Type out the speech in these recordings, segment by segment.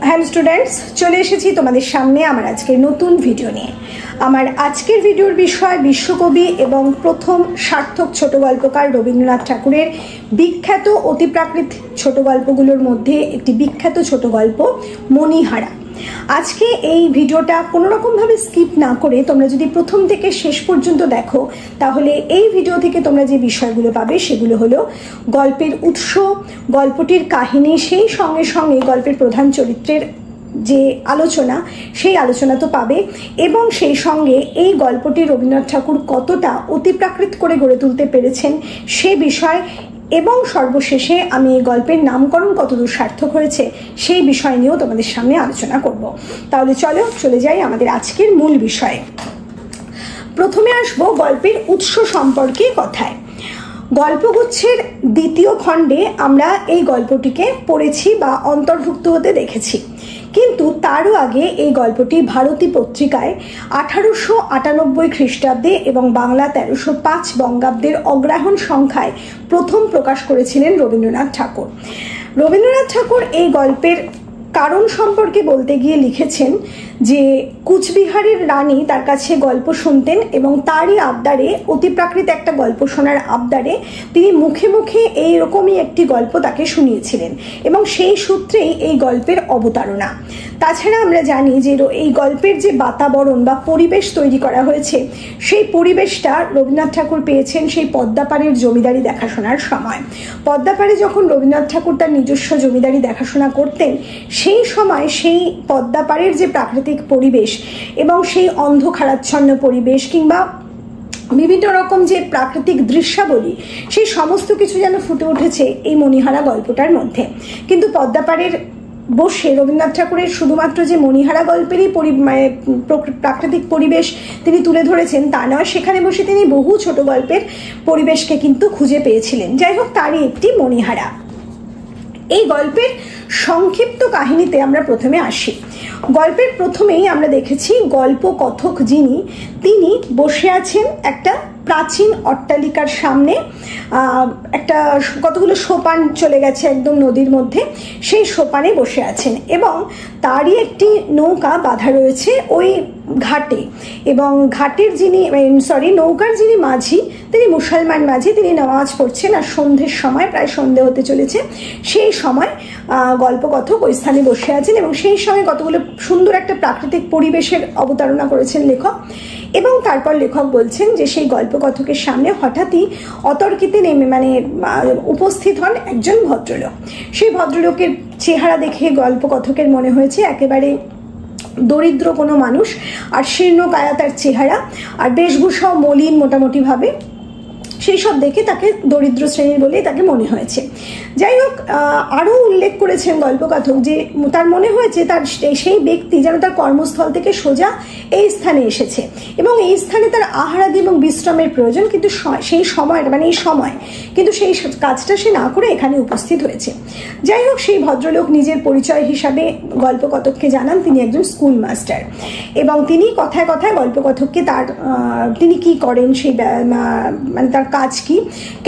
Hello students, চলে এসেছি তোমাদের সামনে আমার আজকের নতুন ভিডিও নিয়ে। আমার আজকের ভিডিওর বিষয় বিশ্বকবি এবং প্রথম সার্থক ছোট গল্পকার রবীন্দ্রনাথ ঠাকুরের বিখ্যাত অতিপ্রাকৃত ছোট গল্পগুলোর মধ্যে একটি বিখ্যাত ছোট গল্প মণিহারা। আজকে এই ভিডিওটা কোনোরকমভাবে স্কিপ না করে তোমরা যদি প্রথম থেকে শেষ পর্যন্ত দেখো, তাহলে এই ভিডিও থেকে তোমরা যে বিষয়গুলো পাবে সেগুলো হলো গল্পের উৎস, গল্পটির কাহিনী, সেই সঙ্গে সঙ্গে গল্পের প্রধান চরিত্রের যে আলোচনা, সেই আলোচনা তো পাবে, এবং সেই সঙ্গে এই গল্পটি রবীন্দ্রনাথ ঠাকুর কতটা অতিপ্রাকৃত করে গড়ে তুলতে পেরেছেন সে বিষয়, এবং সর্বশেষে আমি এই গল্পের নামকরণ কতদূর সার্থক হয়েছে সেই বিষয় নিয়েও তোমাদের সামনে আলোচনা করব। তাহলে চলে যাই আমাদের আজকের মূল বিষয়ে। প্রথমে আসবো গল্পের উৎস সম্পর্কে কথায়। গল্পগুচ্ছের দ্বিতীয় খণ্ডে আমরা এই গল্পটিকে পড়েছি বা অন্তর্ভুক্ত হতে দেখেছি, কিন্তু তারও আগে এই গল্পটি ভারতী পত্রিকায় 1898 খ্রিস্টাব্দে এবং বাংলা 1305 বঙ্গাব্দের অগ্রহায়ণ সংখ্যায় প্রথম প্রকাশ করেছিলেন রবীন্দ্রনাথ ঠাকুর। রবীন্দ্রনাথ ঠাকুর এই গল্পের কারণ সম্পর্কে বলতে গিয়ে লিখেছেন যে কুচবিহারের রানী তার কাছে গল্প শুনতেন এবং তারই আবদারে, অতিপ্রাকৃত একটা গল্প শোনার আবদারে তিনি মুখে মুখে এইরকমই একটি গল্প তাকে শুনিয়েছিলেন, এবং সেই সূত্রেই এই গল্পের অবতারণা। তাছাড়া আমরা জানি যে এই গল্পের যে বাতাবরণ বা পরিবেশ তৈরি করা হয়েছে, সেই পরিবেশটা রবীন্দ্রনাথ ঠাকুর পেয়েছেন সেই পদ্মাপাড়ের জমিদারি দেখাশোনার সময়। পদ্মাপাড়ে যখন রবীন্দ্রনাথ ঠাকুর তার নিজস্ব জমিদারি দেখাশোনা করতেন, সেই সময় সেই পদ্মাপাড়ের যে প্রাকৃতিক পরিবেশ এবং সেই অন্ধকারাচ্ছন্ন পরিবেশ কিংবা বিভিন্ন রকম যে প্রাকৃতিক দৃশ্যাবলী, সেই সমস্ত কিছু যেন ফুটে উঠেছে এই মণিহারা গল্পটার মধ্যে। কিন্তু পদ্মাপাড়ের বসে রবীন্দ্রনাথ ঠাকুরের শুধুমাত্র যে মণিহারা গল্পেরই প্রাকৃতিক পরিবেশ তিনি তুলে ধরেছেন তা নয়, সেখানে বসে তিনি বহু ছোট গল্পের পরিবেশকে কিন্তু খুঁজে পেয়েছিলেন। যাই হোক, তারই একটি মণিহারা। এই গল্পের সংক্ষিপ্ত কাহিনীতে আমরা প্রথমে আসি। গল্পের প্রথমেই আমরা দেখেছি গল্প কথক যিনি, তিনি বসে আছেন একটা প্রাচীন অট্টালিকার সামনে। একটা কতগুলো সোপান চলে গেছে একদম নদীর মধ্যে, সেই সোপানে বসে আছেন এবং তারই একটি নৌকা বাঁধা রয়েছে ওই ঘাটে, এবং ঘাটের যিনি নৌকার যিনি মাঝি, তিনি মুসলমান মাঝি, তিনি নামাজ পড়ছেন। আর সন্ধ্যের সময়, প্রায় সন্ধ্যে হতে চলেছে, সেই সময় গল্পকথক ওই স্থানে বসে আছেন, এবং সেই সময় কতগুলো সুন্দর একটা প্রাকৃতিক পরিবেশের অবতারণা করেছেন লেখক। এবং তারপর লেখক বলছেন যে সেই গল্পকথকের সামনে হঠাৎই অতর্কিতে উপস্থিত হন একজন ভদ্রলোক। সেই ভদ্রলোকের চেহারা দেখে গল্পকথকের মনে হয়েছে একেবারে দরিদ্র কোনো মানুষ, আর শীর্ণকায়া তার চেহারা, আর বেশভূষাও মলিন মোটামুটি ভাবে। সেই সব দেখে তাকে দরিদ্র শ্রেণীর বলেই তাকে মনে হয়েছে। যাই হোক, আরও উল্লেখ করেছেন গল্পকথক যে তার মনে হয়েছে তার সেই ব্যক্তি যেন তার কর্মস্থল থেকে সোজা এই স্থানে এসেছে, এবং এই স্থানে তার আহারাদি এবং বিশ্রামের প্রয়োজন, কিন্তু সেই সময় এই সময় কিন্তু সেই কাজটা সে না করে এখানে উপস্থিত হয়েছে। যাই হোক, সেই ভদ্রলোক নিজের পরিচয় হিসাবে গল্পকথককে জানান তিনি একজন স্কুল মাস্টার, এবং তিনি কথায় কথায় গল্পকথককে তিনি কি করেন, সেই তার কাজ কি,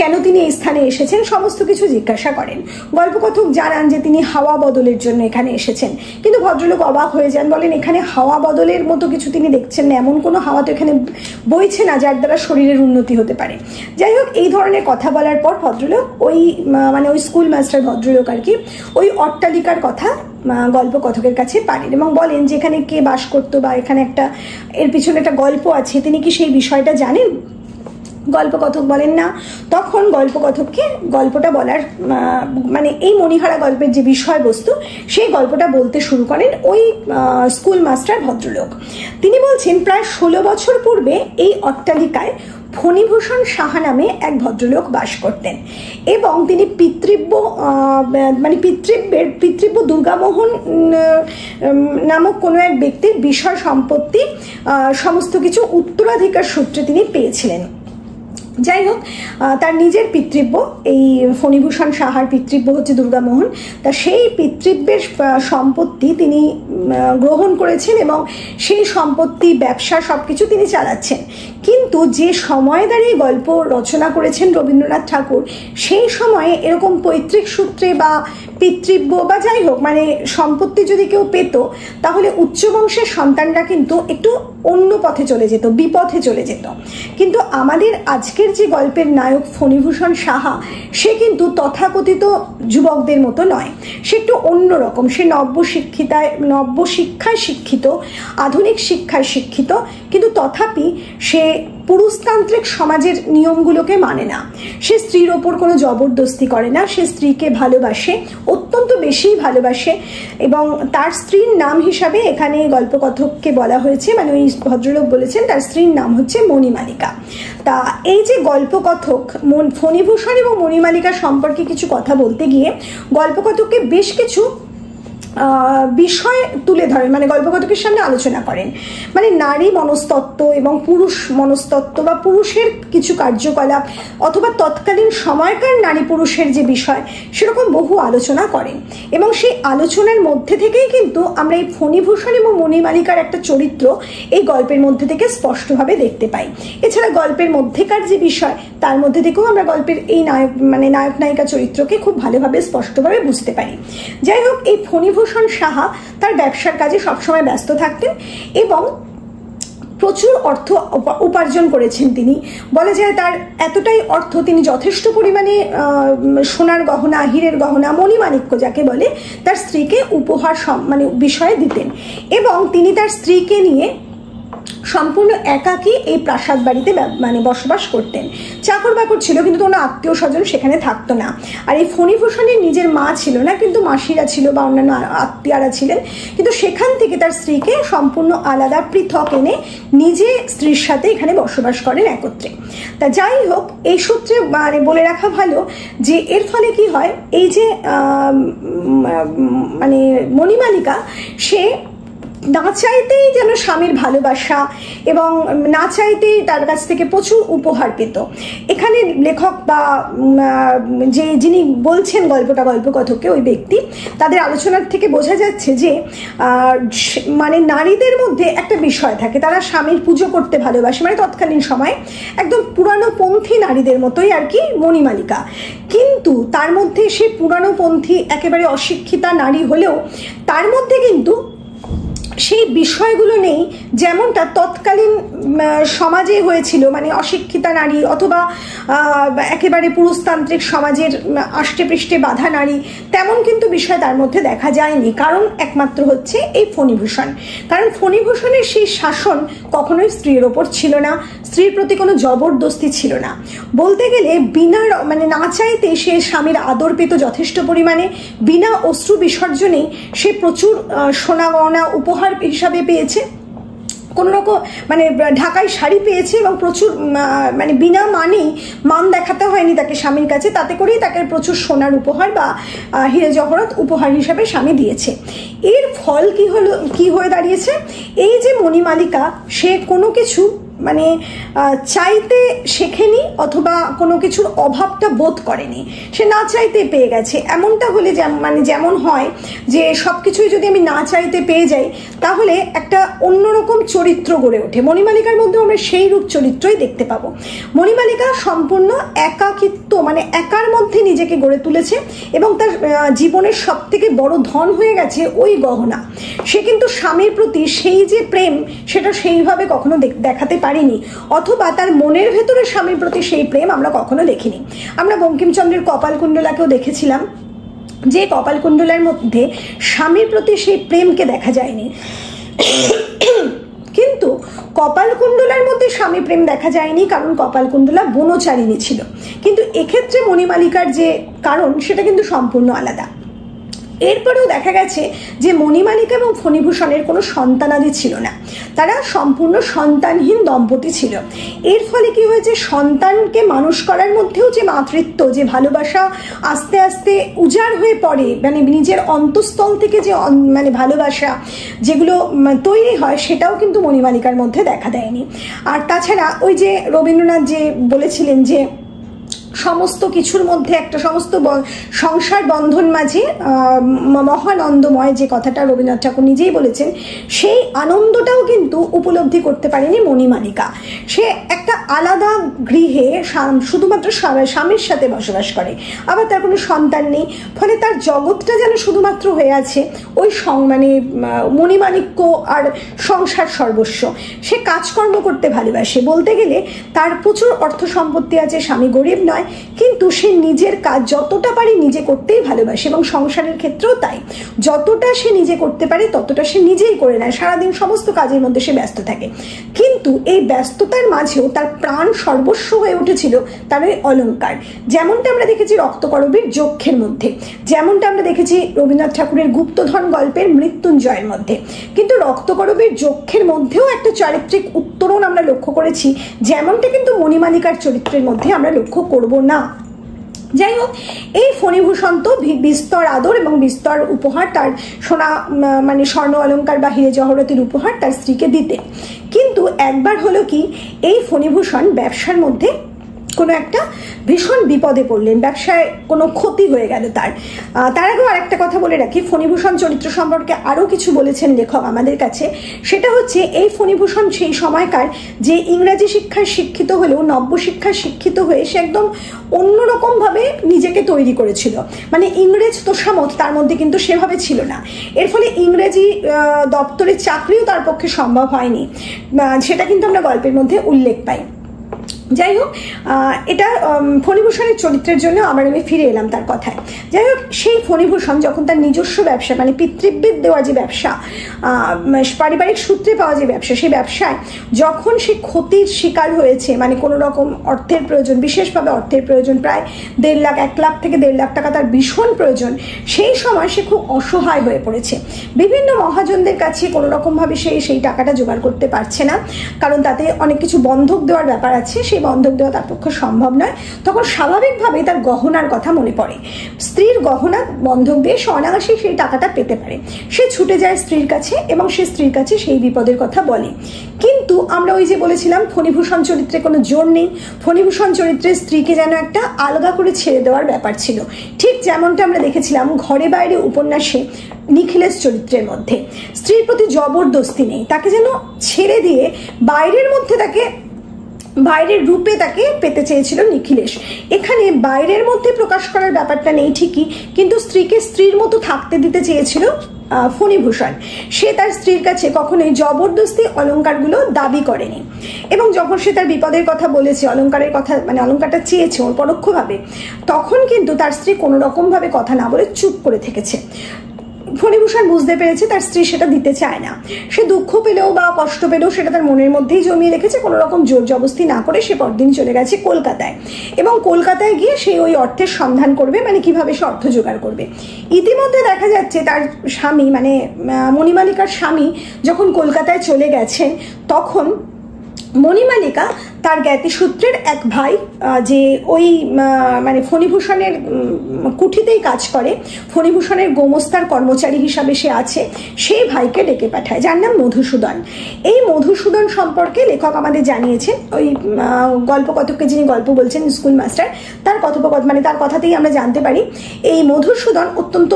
কেন তিনি এই স্থানে এসেছেন, সমস্ত কিছু জিজ্ঞাসা করেন। গল্পকথক জানান যে তিনি হাওয়া বদলের জন্য এখানে এসেছেন, কিন্তু ভদ্রলোক অবাক হয়ে যান, বলেন এখানে হাওয়া বদলের মতো কিছু তিনি দেখছেন না, এমন কোনো হাওয়া তো এখানে বইছে না যার দ্বারা শরীরের উন্নতি হতে পারে। যাই হোক, এই ধরনের কথা বলার পর ভদ্রলোক ওই স্কুল মাস্টার ভদ্রলোক আর কি ওই অট্টালিকার কথা গল্পকথকের কাছে পারেন এবং বলেন যে এখানে কে বাস করতো বা এখানে এর পিছনে একটা গল্প আছে, তিনি কি সেই বিষয়টা জানেন? গল্পকথক বলেন না। তখন গল্পকথককে গল্পটা বলার এই মণিহারা গল্পের যে বিষয়বস্তু, সেই গল্পটা বলতে শুরু করেন ওই স্কুল মাস্টার ভদ্রলোক। তিনি বলছেন প্রায় 16 বছর পূর্বে এই অট্টালিকায় ফণীভূষণ সাহা নামে এক ভদ্রলোক বাস করতেন, এবং তিনি পিতৃব্য দুর্গামোহন নামক কোনো এক ব্যক্তির বিষয় সম্পত্তি সমস্ত কিছু উত্তরাধিকার সূত্রে তিনি পেয়েছিলেন। যাই হোক, তার নিজের পিতৃব্য, এই ফণীভূষণ সাহার পিতৃব্য হচ্ছে দুর্গামোহন, তা সেই পিতৃব্যের সম্পত্তি তিনি গ্রহণ করেছেন এবং সেই সম্পত্তি, ব্যবসা সবকিছু তিনি চালাচ্ছেন। কিন্তু যে সময়ে দাঁড়িয়ে গল্প রচনা করেছেন রবীন্দ্রনাথ ঠাকুর, সেই সময়ে এরকম পৈতৃক সূত্রে বা পিতৃব্য বা যাই হোক মানে সম্পত্তি যদি কেউ পেত, তাহলে উচ্চ বংশের সন্তানরা কিন্তু একটু অন্য পথে চলে যেত, বিপথে চলে যেত। কিন্তু আমাদের আজকের যে গল্পের নায়ক ফণীভূষণ সাহা, সে কিন্তু তথাকথিত যুবকদের মতো নয়, সে একটু অন্যরকম। সে নব্যশিক্ষায় শিক্ষিত, আধুনিক শিক্ষায় শিক্ষিত, কিন্তু তথাপি সে পুরুষতান্ত্রিক সমাজের নিয়মগুলোকে মানে না। সে স্ত্রীর ওপর কোনো জবরদস্তি করে না, সে স্ত্রীকে ভালোবাসে, অত্যন্ত বেশিই ভালোবাসে। এবং তার স্ত্রীর নাম হিসাবে এখানে গল্পকথককে বলা হয়েছে, মানে ওই ভদ্রলোক বলেছেন তার স্ত্রীর নাম হচ্ছে মণিমালিকা। তা এই যে গল্পকথক ফণীভূষণ এবং মণিমালিকা সম্পর্কে কিছু কথা বলতে গিয়ে গল্পকথককে বেশ কিছু বিষয় তুলে ধরেন, মানে গল্পকথকের সামনে আলোচনা করেন। মানে নারী মনস্তত্ত্ব এবং পুরুষ মনস্তত্ত্ব বা পুরুষের কিছু কার্যকলাপ অথবা তৎকালীন সময়কার নারী পুরুষের যে বিষয়, সেরকম বহু আলোচনা করেন। এবং সেই আলোচনার মধ্যে থেকেই কিন্তু আমরা এই ফণীভূষণ এবং মণিমালিকার একটা চরিত্র এই গল্পের মধ্যে থেকে স্পষ্টভাবে দেখতে পাই। এছাড়া গল্পের মধ্যেকার যে বিষয়, তার মধ্যে থেকেও আমরা গল্পের এই নায়ক নায়িকা চরিত্রকে খুব ভালোভাবে স্পষ্টভাবে বুঝতে পারি। যাই হোক, এই ফণীভূষণ সাহা তার ব্যবসার কাজে সবসময় ব্যস্ত থাকতেন এবং প্রচুর অর্থ উপার্জন করেছেন তিনি। বলা যায় তার এতটাই অর্থ, তিনি যথেষ্ট পরিমাণে সোনার গহনা, হীরের গহনা, মণিমাণিক্য যাকে বলে, তার স্ত্রীকে উপহার মানে বিষয়ে দিতেন। এবং তিনি তার স্ত্রীকে নিয়ে সম্পূর্ণ একাকী এই প্রাসাদ বাড়িতে মানে বসবাস করতেন। চাকর বাকর ছিল, কিন্তু কোনো আত্মীয় স্বজন সেখানে থাকতো না। আর এই ফণীভূষণের নিজের মা ছিল না, কিন্তু মাসিরা ছিল বা অন্যান্য আত্মীয়রা ছিলেন। কিন্তু সেখান থেকে তার স্ত্রীকে সম্পূর্ণ আলাদা পৃথক এনে নিজে স্ত্রীর সাথে এখানে বসবাস করেন একত্রে। তা যাই হোক, এই সূত্রে মানে বলে রাখা ভালো যে এর ফলে কি হয়, এই যে মানে মণিমালিকা, সে না চাইতেই যেন স্বামীর ভালোবাসা এবং না চাইতেই তার কাছ থেকে প্রচুর উপহার পেত। এখানে লেখক বা যিনি বলছেন গল্পটা, গল্পকথককে, ওই ব্যক্তি, তাদের আলোচনার থেকে বোঝা যাচ্ছে যে মানে নারীদের মধ্যে একটা বিষয় থাকে, তারা স্বামীর পুজো করতে ভালোবাসে, মানে তৎকালীন সময় একদম পুরানোপন্থী নারীদের মতোই আর কি মণিমালিকা। কিন্তু তার মধ্যে সে পুরানোপন্থী একেবারে অশিক্ষিতা নারী হলেও তার মধ্যে কিন্তু সেই বিষয়গুলো নেই যেমনটা তৎকালীন সমাজে হয়েছিল, মানে অশিক্ষিতা নারী অথবা একেবারে পুরুষতান্ত্রিক সমাজের আষ্টে পৃষ্ঠে বাঁধা নারী, তেমন কিন্তু বিষয় তার মধ্যে দেখা যায়নি। কারণ একমাত্র হচ্ছে এই ফণীভূষণ। কারণ ফণীভূষণের সেই শাসন কখনোই স্ত্রীর ওপর ছিল না, স্ত্রীর প্রতি কোনো জবরদস্তি ছিল না। বলতে গেলে বিনা মানে না চাইতে সে স্বামীর আদর পেত যথেষ্ট পরিমাণে, বিনা অশ্রু বিসর্জনেই সে প্রচুর সোনা গয়না উপহার হিসাবে পেয়েছে, কোনো রকম মানে ঢাকাই শাড়ি পেয়েছে এবং প্রচুর মানে বিনা মানেই মান দেখাতে হয়নি তাকে স্বামীর কাছে, তাতে করেই তাকে প্রচুর সোনার উপহার বা হীরে জহরত উপহার হিসাবে স্বামী দিয়েছে। এর ফল কি হয়ে দাঁড়িয়েছে, এই যে মণিমালিকা, সে কোনো কিছু মানে চাইতে শেখেনি অথবা কোনো কিছুর অভাবটা বোধ করেনি, সে না চাইতে পেয়ে গেছে। এমনটা হলে মানে যেমন হয় যে সব কিছুই যদি আমি না চাইতে পেয়ে যাই, তাহলে একটা অন্যরকম চরিত্র গড়ে ওঠে। মণিমালিকার মধ্যে আমরা সেই রূপ চরিত্রই দেখতে পাবো। মণিমালিকা সম্পূর্ণ একাকিত্ব, মানে একার মধ্যে নিজেকে গড়ে তুলেছে এবং তার জীবনের সব থেকে বড় ধন হয়ে গেছে ওই গহনা। সে কিন্তু স্বামীর প্রতি সেই যে প্রেম, সেটা সেইভাবে কখনো দেখাতে পারেনি, অথবা তার মনের ভেতরে স্বামীর প্রতি সেই প্রেম আমরা কখনো দেখিনি। আমরা বঙ্কিমচন্দ্রের কপালকুণ্ডলাকেও দেখেছিলাম যে কপালকুণ্ডলার মধ্যে স্বামীর প্রতি সেই প্রেমকে দেখা যায়নি, কিন্তু কপালকুণ্ডলার মধ্যে স্বামী প্রেম দেখা যায়নি, কারণ কপালকুণ্ডলা বনচারিণী ছিল। কিন্তু এক্ষেত্রে মণিমালিকার যে কারণ, সেটা কিন্তু সম্পূর্ণ আলাদা। এরপরেও দেখা গেছে যে মণিমালিকা এবং ফণীভূষণের কোনো সন্তানাদি ছিল না, তারা সম্পূর্ণ সন্তানহীন দম্পতি ছিল। এর ফলে কি হয়েছে, সন্তানকে মানুষ করার মধ্যেও যে মাতৃত্ব, যে ভালোবাসা আস্তে আস্তে উজাড় হয়ে পড়ে, মানে নিজের অন্তঃস্থল থেকে যে মানে ভালোবাসা যেগুলো তৈরি হয়, সেটাও কিন্তু মণিমালিকার মধ্যে দেখা দেয়নি। আর তাছাড়া ওই যে রবীন্দ্রনাথ যে বলেছিলেন যে সমস্ত কিছুর মধ্যে একটা সমস্ত সংসার বন্ধন মাঝে মহানন্দময় যে কথাটা রবীন্দ্রনাথ ঠাকুর নিজেই বলেছেন, সেই আনন্দটাও কিন্তু উপলব্ধি করতে পারেনি মণিমালিকা। সে একটা আলাদা গৃহে শুধুমাত্র স্বামীর সাথে বসবাস করে, আবার তার কোনো সন্তান নেই, ফলে তার জগৎটা যেন শুধুমাত্র হয়ে আছে ওই মানে মণিমাণিক্য আর সংসার সর্বস্ব। সে কাজকর্ম করতে ভালোবাসে, বলতে গেলে তার প্রচুর অর্থ সম্পত্তি আছে, স্বামী গরিব নয়, কিন্তু সে নিজের কাজ যতটা পারে নিজে করতেই ভালোবাসে, এবং সংসারের ক্ষেত্রেও তাই। যতটা সে নিজে করতে পারে ততটা সে নিজেই করে নেয়, সারাদিন সমস্ত কাজের মধ্যে সে ব্যস্ত থাকে। কিন্তু এই ব্যস্ততার মাঝেও তার প্রাণ সর্বস্ব হয়ে উঠেছিল তার ওই অলংকার। যেমনটা আমরা দেখেছি রক্তকরবীর যক্ষের মধ্যে, যেমনটা আমরা দেখেছি রবীন্দ্রনাথ ঠাকুরের গুপ্তধন গল্পের মৃত্যুঞ্জয়ের মধ্যে, কিন্তু রক্তকরবীর যক্ষের মধ্যেও একটা চারিত্রিক উত্তরণ আমরা লক্ষ্য করেছি, যেমনটা কিন্তু মণিমালিকার চরিত্রের মধ্যে আমরা লক্ষ্য করব না। যাই হোক, এই ফণিভূষণ তো বিস্তর আদর এবং বিস্তর উপহার তার সোনা মানে স্বর্ণ অলংকার বা হিরে জহরতের উপহার তার স্ত্রীকে দিতে। কিন্তু একবার হলো কি, এই ফণিভূষণ ব্যবসার মধ্যে কোনো একটা ভীষণ বিপদে পড়লেন, ব্যবসায় কোনো ক্ষতি হয়ে গেল তার। তার আগেও আরেকটা কথা বলে রাখি, ফণিভূষণ চরিত্র সম্পর্কে আরও কিছু বলেছেন লেখক আমাদের কাছে। সেটা হচ্ছে এই ফণিভূষণ সেই সময়কার যে ইংরাজি শিক্ষায় শিক্ষিত হলেও নব্য শিক্ষায় শিক্ষিত হয়ে সে একদম অন্যরকমভাবে নিজেকে তৈরি করেছিল। মানে ইংরেজ তোষামত তার মধ্যে কিন্তু সেভাবে ছিল না, এর ফলে ইংরেজি দপ্তরের চাকরিও তার পক্ষে সম্ভব হয়নি, সেটা কিন্তু আমরা গল্পের মধ্যে উল্লেখ পাই। যাই হোক, এটা ফণিভূষণের চরিত্রের জন্য আবার আমি ফিরে এলাম তার কথায়। যাই হোক, সেই ফণিভূষণ যখন তার নিজস্ব ব্যবসা মানে পিতৃব্যের দেওয়া যে ব্যবসা, পারিবারিক সূত্রে পাওয়া যে ব্যবসা, সেই ব্যবসায় যখন সে ক্ষতির শিকার হয়েছে, মানে কোনো রকম অর্থের প্রয়োজন, বিশেষভাবে অর্থের প্রয়োজন, প্রায় 1.5 লাখ 1 লাখ থেকে 1.5 লাখ টাকা তার ভীষণ প্রয়োজন, সেই সময় সে খুব অসহায় হয়ে পড়েছে। বিভিন্ন মহাজনদের কাছে কোনো রকমভাবে সেই টাকাটা জোগাড় করতে পারছে না, কারণ তাতে অনেক কিছু বন্ধক দেওয়ার ব্যাপার আছে, সেই বন্ধক দেওয়া তার পক্ষে সম্ভব নয়। তখন স্বাভাবিকভাবেই তার গহনার কথা মনে পড়ে, স্ত্রীর গহনা বন্ধক দিয়ে সে অনায়াসেই সেই টাকাটা পেতে পারে। সে ছুটে যায় স্ত্রীর কাছে এবং সে স্ত্রীর কাছে সেই বিপদের কথা বলে। কিন্তু আমরা ওই যে বলেছিলাম ফণিভূষণ চরিত্রে কোনো জোর নেই, ফণিভূষণ চরিত্রে স্ত্রীকে যেন একটা আলগা করে ছেড়ে দেওয়ার ব্যাপার ছিল, ঠিক যেমনটা আমরা দেখেছিলাম ঘরে বাইরে উপন্যাসে নিখিলেশ চরিত্রের মধ্যে। স্ত্রীর প্রতি জবরদস্তি নেই, তাকে যেন ছেড়ে দিয়ে বাইরের মধ্যে তাকে বাইরের রূপে তাকে পেতে চেয়েছিল নিখিলেশ। এখানে বাইরের মধ্যে প্রকাশ করার ব্যাপারটা নেই ঠিকই, কিন্তু স্ত্রীকে স্ত্রীর মতো থাকতে দিতে চেয়েছিল ফণিভূষণ। সে তার স্ত্রীর কাছে কখনোই জবরদস্তি অলংকারগুলো দাবি করেনি, এবং যখন সে তার বিপদের কথা বলেছে, অলংকারের কথা মানে অলংকারটা চেয়েছে ওর পরোক্ষভাবে, তখন কিন্তু তার স্ত্রী কোনো রকমভাবে কথা না বলে চুপ করে থেকেছে। ফণিভূষণ বুঝতে পেরেছে তার স্ত্রী সেটা দিতে চায় না, সে দুঃখ পেলেও বা কষ্ট পেলেও সেটা তার মনের মধ্যেই জমিয়ে রেখেছে, কোনো রকম জোর জবস্তি না করে সে পরদিন চলে গেছে কলকাতায়, এবং কলকাতায় গিয়ে সে ওই অর্থের সন্ধান করবে, মানে কিভাবে সে অর্থ জোগাড় করবে। ইতিমধ্যে দেখা যাচ্ছে তার স্বামী মানে মণিমালিকার স্বামী যখন কলকাতায় চলে গেছে, তখন মণিমালিকা তার জ্ঞাতিসূত্রের এক ভাই যে ওই মানে ফণিভূষণের কুঠিতেই কাজ করে, ফণিভূষণের গোমস্তার কর্মচারী হিসাবে সে আছে, সেই ভাইকে ডেকে পাঠায়, যার নাম মধুসূদন। এই মধুসূদন সম্পর্কে লেখক আমাদের জানিয়েছেন, ওই গল্পকথককে যিনি গল্প বলছেন স্কুল মাস্টার, তার কথোপকথন মানে তার কথাতেই আমরা জানতে পারি এই মধুসূদন অত্যন্ত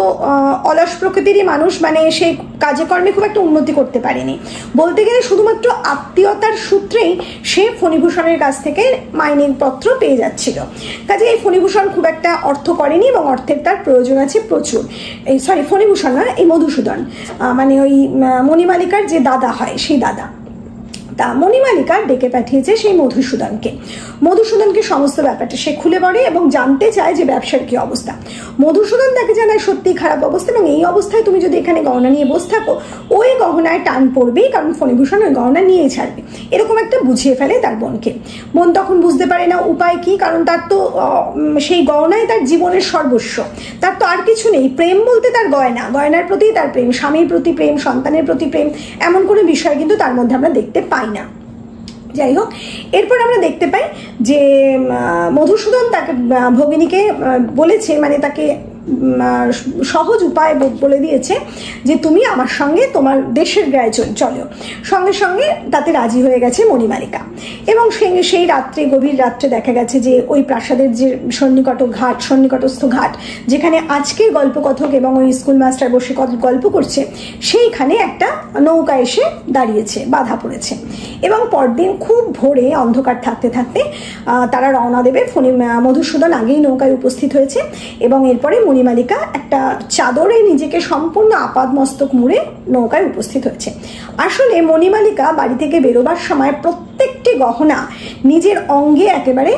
অলস প্রকৃতিরই মানুষ, মানে সেই কাজে কর্মে খুব একটা উন্নতি করতে পারেনি, বলতে গেলে শুধুমাত্র আত্মীয়তার সূত্রেই সে ফণিভূষণের কাছ থেকে মাইনের পত্র পেয়ে যাচ্ছিল। কাজে এই ফণিভূষণ খুব একটা অর্থ করেনি এবং অর্থের তার প্রয়োজন আছে প্রচুর। এই ফণিভূষণ না, এই মধুসূদন মানে ওই মণিমালিকার যে দাদা হয় সেই দাদা, তা মণিমালিকা ডেকে পাঠিয়েছে সেই মধুসূদনকে সমস্ত ব্যাপারটা সে খুলে পড়ে এবং জানতে চায় যে ব্যবসার কি অবস্থা। মধুসূদন তাকে জানায় সত্যি খারাপ অবস্থা, এবং এই অবস্থায় তুমি যদি এখানে গহনা নিয়ে বসে থাকো ওই গহনায় টান পড়বেই, কারণ ফণিভূষণ ওই গহনা নিয়েই ছাড়বে, এরকম একটা বুঝিয়ে ফেলে তার বোনকে। বোন তখন বুঝতে পারে না উপায় কি, কারণ তার তো সেই গহনাই তার জীবনের সর্বস্ব, তার তো আর কিছু নেই। প্রেম বলতে তার গয়নার প্রতি তার প্রেম, স্বামীর প্রতি প্রেম, সন্তানের প্রতি প্রেম, এমন কোনো বিষয় কিন্তু তার মধ্যে আমরা দেখতে পাই না। যাই হোক, এরপর আমরা দেখতে পাই যে মধুসূদন তাকে ভগিনীকে বলেছে, মানে তাকে সহজ উপায় বলে দিয়েছে যে তুমি আমার সঙ্গে তোমার দেশের গায়ে চলো। সঙ্গে সঙ্গে তাতে রাজি হয়ে গেছে মণিমালিকা। এবং সেই রাত্রে, গভীর রাত্রে দেখা গেছে যে ওই প্রাসাদের যে সন্নিকটস্থ ঘাট যেখানে আজকের গল্পকথক এবং ওই স্কুল মাস্টার বসে গল্প করছে, সেইখানে একটা নৌকা এসে দাঁড়িয়েছে, বাধা পড়েছে। এবং পরদিন খুব ভোরে অন্ধকার থাকতে থাকতে তারা রওনা দেবে। মধুসূদন আগেই নৌকায় উপস্থিত হয়েছে এবং এরপরে মণিমালিকা একটা চাদরে নিজেকে সম্পূর্ণ আপাদমস্তক মুড়ে নৌকায় উপস্থিত হয়েছে। আসলে মণিমালিকা বাড়ি থেকে বেরোবার সময় প্রত্যেকটি গহনা নিজের অঙ্গে একেবারে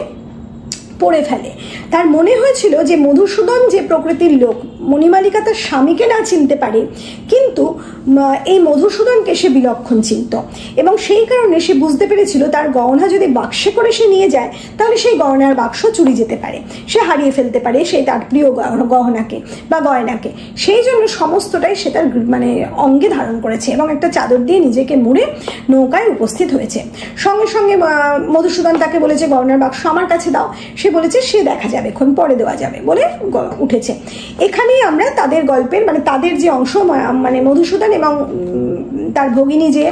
পরে ফেলে। তার মনে হয়েছিল যে মধুসূদন যে প্রকৃতির লোক, মণিমালিকা তার স্বামীকে না চিনতে পারে, কিন্তু এই মধুসূদনকে সে বিলক্ষণ চিনত এবং সেই কারণে সে বুঝতে পেরেছিল তার গহনা যদি বাক্সে করে সে নিয়ে যায় তাহলে সেই গহনার বাক্স চুরি যেতে পারে, সে হারিয়ে ফেলতে পারে সেই তার প্রিয় গহনাকে বা গয়নাকে। সেই জন্য সমস্তটাই সে তার অঙ্গে ধারণ করেছে এবং একটা চাদর দিয়ে নিজেকে মুড়ে নৌকায় উপস্থিত হয়েছে। সঙ্গে সঙ্গে মধুসূদন তাকে বলেছে গহনার বাক্স আমার কাছে দাও। সে বলেছে সে দেখা যাবে, এখন পরে দেওয়া যাবে বলে উঠেছে। এখানেই আমরা তাদের গল্পের তাদের যে অংশ মধুসূদন এবং তার ভগিনী যে